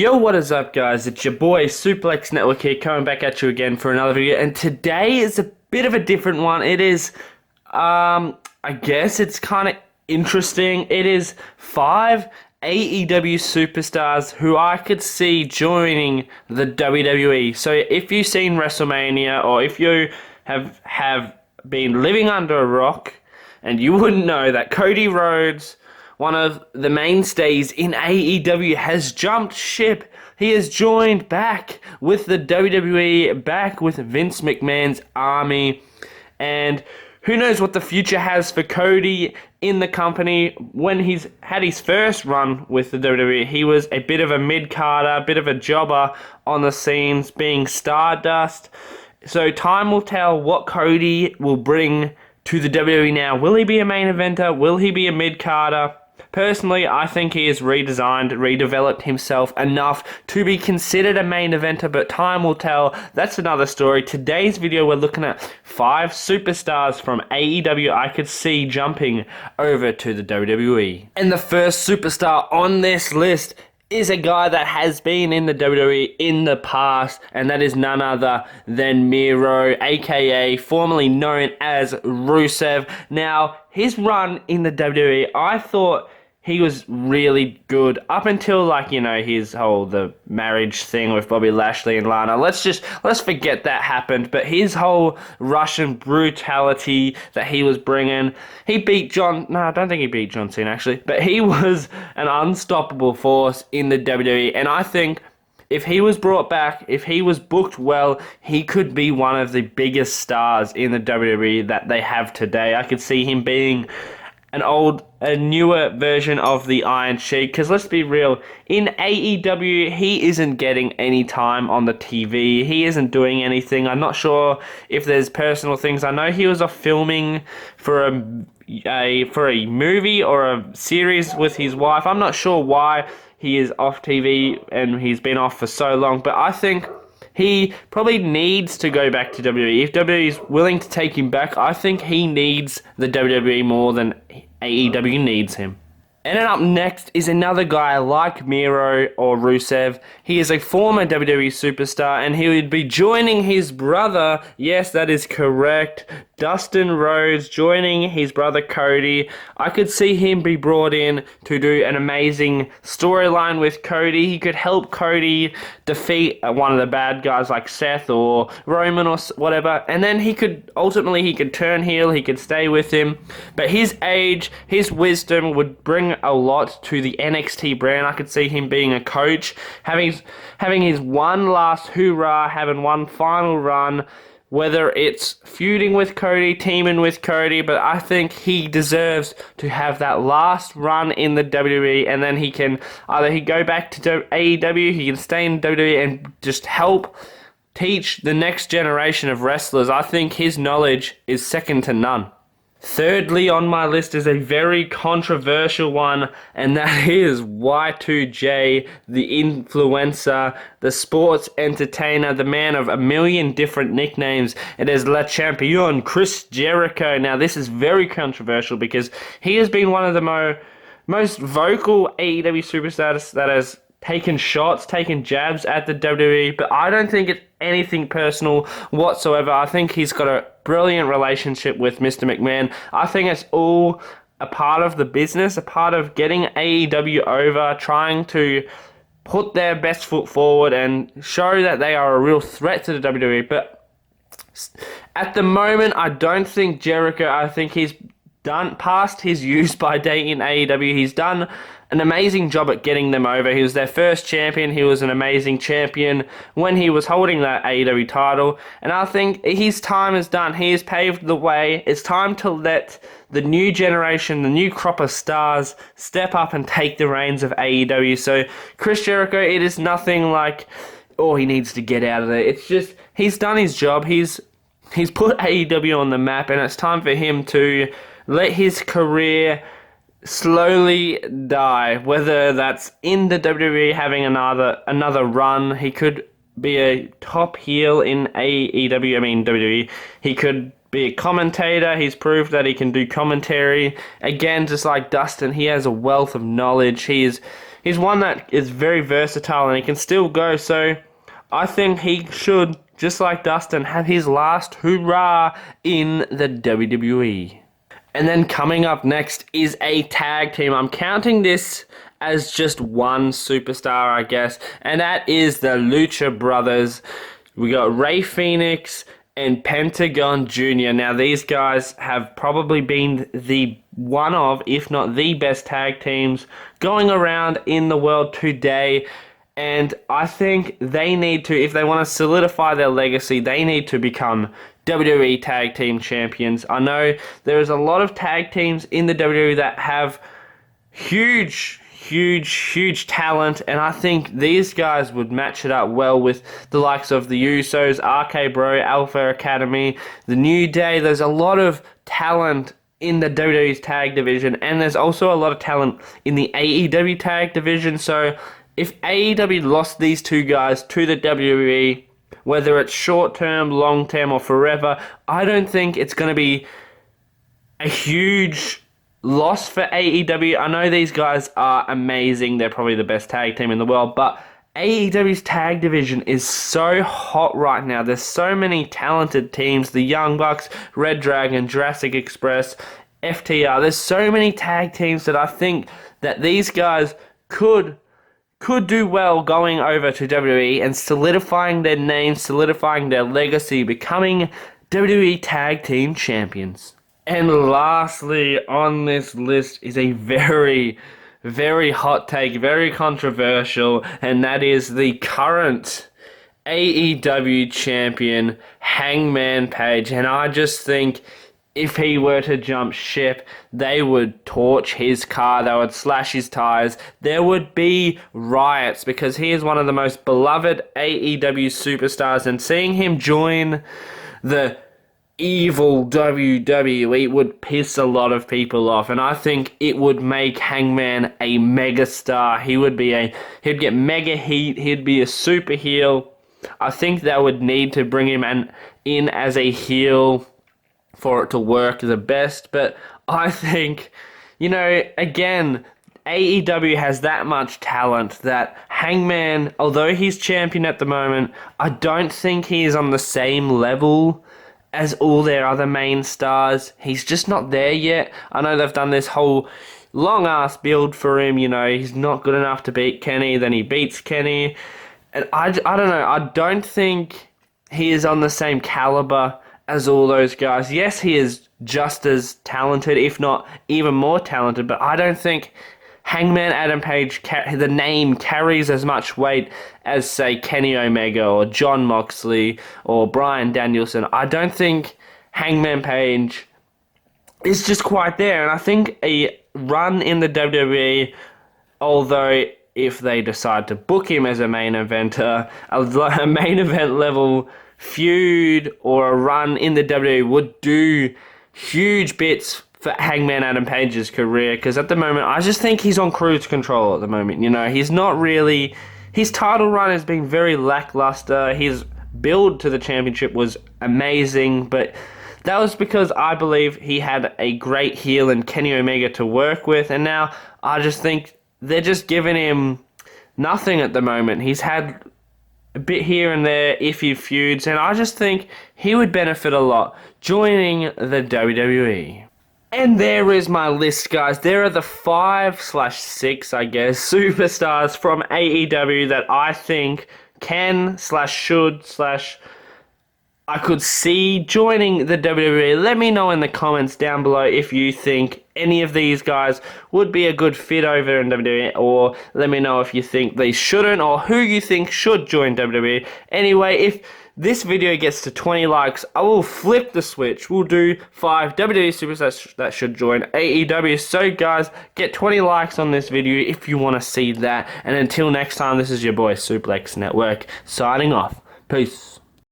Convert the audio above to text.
Yo, what is up, guys? It's your boy Suplex Network here, coming back at you again for another video. And today is a bit of a different one. It is, I guess it's kind of interesting. It is 5 AEW superstars who I could see joining the WWE. So if you've seen WrestleMania, or if you have been living under a rock, and you wouldn't know that Cody Rhodes, one of the mainstays in AEW, has jumped ship. He has joined back with the WWE, back with Vince McMahon's army. And who knows what the future has for Cody in the company. When he's had his first run with the WWE, he was a bit of a mid-carder, a bit of a jobber on the scenes, being Stardust. So time will tell what Cody will bring to the WWE now. Will he be a main eventer? Will he be a mid-carder? Personally, I think he has redesigned, redeveloped himself enough to be considered a main eventer, but time will tell. That's another story. Today's video, we're looking at 5 superstars from AEW I could see jumping over to the WWE. And the first superstar on this list is a guy that has been in the WWE in the past, and that is none other than Miro, aka formerly known as Rusev. Now, his run in the WWE, I thought he was really good up until, his the marriage thing with Bobby Lashley and Lana. Let's forget that happened. But his whole Russian brutality that he was bringing, he beat I don't think he beat John Cena actually, but he was an unstoppable force in the WWE. And I think if he was brought back, if he was booked well, he could be one of the biggest stars in the WWE that they have today. I could see him being a newer version of the Iron Sheik, because let's be real, in AEW, he isn't getting any time on the TV. He isn't doing anything. I'm not sure if there's personal things. I know he was off filming for a movie or a series with his wife. I'm not sure why he is off TV and he's been off for so long, but I think he probably needs to go back to WWE. If WWE is willing to take him back, I think he needs the WWE more than AEW needs him. And then up next is another guy like Miro or Rusev. He is a former WWE superstar, and he would be joining his brother. Yes, that is correct. Dustin Rhodes joining his brother Cody. I could see him be brought in to do an amazing storyline with Cody. He could help Cody defeat one of the bad guys like Seth or Roman or whatever. And then he could turn heel. He could stay with him. But his age, his wisdom would bring a lot to the NXT brand. I could see him being a coach, having his one last hoorah, having one final run, whether it's feuding with Cody, teaming with Cody, but I think he deserves to have that last run in the WWE, and then he can either go back to AEW, he can stay in WWE and just help teach the next generation of wrestlers. I think his knowledge is second to none. Thirdly on my list is a very controversial one, and that is Y2J, the influencer, the sports entertainer, the man of a million different nicknames. It is Le Champion, Chris Jericho. Now, this is very controversial because he has been one of the most vocal AEW superstars that has taken shots, taken jabs at the WWE, but I don't think it's anything personal whatsoever. I think he's got a brilliant relationship with Mr. McMahon. I think it's all a part of the business, a part of getting AEW over, trying to put their best foot forward and show that they are a real threat to the WWE. But at the moment, I don't think Jericho, I think he's done past his use by date in AEW. He's done an amazing job at getting them over. He was their first champion. He was an amazing champion when he was holding that AEW title. And I think his time is done. He has paved the way. It's time to let the new generation, the new crop of stars, step up and take the reins of AEW. So Chris Jericho, it is nothing like, oh, he needs to get out of there. It's just, he's done his job. He's put AEW on the map, and it's time for him to let his career slowly die, whether that's in the WWE having another run. He could be a top heel in WWE. He could be a commentator. He's proved that he can do commentary. Again, just like Dustin, he has a wealth of knowledge. he's one that is very versatile and he can still go. So I think he should, just like Dustin, have his last hurrah in the WWE. And then coming up next is a tag team. I'm counting this as just one superstar, I guess, and that is the Lucha Brothers. We got Rey Fenix and Pentagon Jr. Now, these guys have probably been the one of, if not the best tag teams going around in the world today. And I think they need to, if they want to solidify their legacy, they need to become WWE Tag Team Champions. I know there is a lot of tag teams in the WWE that have huge talent, and I think these guys would match it up well with the likes of the Usos, RK Bro, Alpha Academy, the New Day. There's a lot of talent in the WWE's tag division, and there's also a lot of talent in the AEW tag division. So if AEW lost these two guys to the WWE, whether it's short-term, long-term, or forever, I don't think it's going to be a huge loss for AEW. I know these guys are amazing. They're probably the best tag team in the world, but AEW's tag division is so hot right now. There's so many talented teams. The Young Bucks, Red Dragon, Jurassic Express, FTR. There's so many tag teams that I think that these guys could do well going over to WWE and solidifying their name, solidifying their legacy, becoming WWE Tag Team Champions. And lastly on this list is a very hot take, very controversial, and that is the current AEW champion, Hangman Page. And I just think if he were to jump ship, they would torch his car, they would slash his tires, there would be riots, because he is one of the most beloved AEW superstars, and seeing him join the evil WWE would piss a lot of people off, and I think it would make Hangman a mega star. He'd get mega heat, he'd be a super heel. I think they would need to bring him in as a heel for it to work the best, but I think, again, AEW has that much talent that Hangman, although he's champion at the moment, I don't think he is on the same level as all their other main stars. He's just not there yet. I know they've done this whole long-ass build for him, he's not good enough to beat Kenny, then he beats Kenny, and I don't know, I don't think he is on the same caliber as all those guys. Yes, he is just as talented, if not even more talented, but I don't think Hangman Adam Page, the name, carries as much weight as, say, Kenny Omega or Jon Moxley or Bryan Danielson. I don't think Hangman Page is just quite there, and I think a run in the WWE, although if they decide to book him as a main eventer, a main event level feud or a run in the WWE would do huge bits for Hangman Adam Page's career, because at the moment I just think he's on cruise control at the moment. He's not really, his title run has been very lackluster. His build to the championship was amazing, but that was because I believe he had a great heel in Kenny Omega to work with, and now I just think they're just giving him nothing at the moment. He's had a bit here and there, iffy feuds, and I just think he would benefit a lot joining the WWE. And there is my list, guys. There are the 5/6, I guess, superstars from AEW that I think can/should/ I could see joining the WWE. Let me know in the comments down below if you think any of these guys would be a good fit over in WWE, or let me know if you think they shouldn't, or who you think should join WWE. Anyway, if this video gets to 20 likes, I will flip the switch. We'll do 5 WWE superstars that should join AEW. So guys, get 20 likes on this video if you want to see that. And until next time, this is your boy Suplex Network signing off. Peace.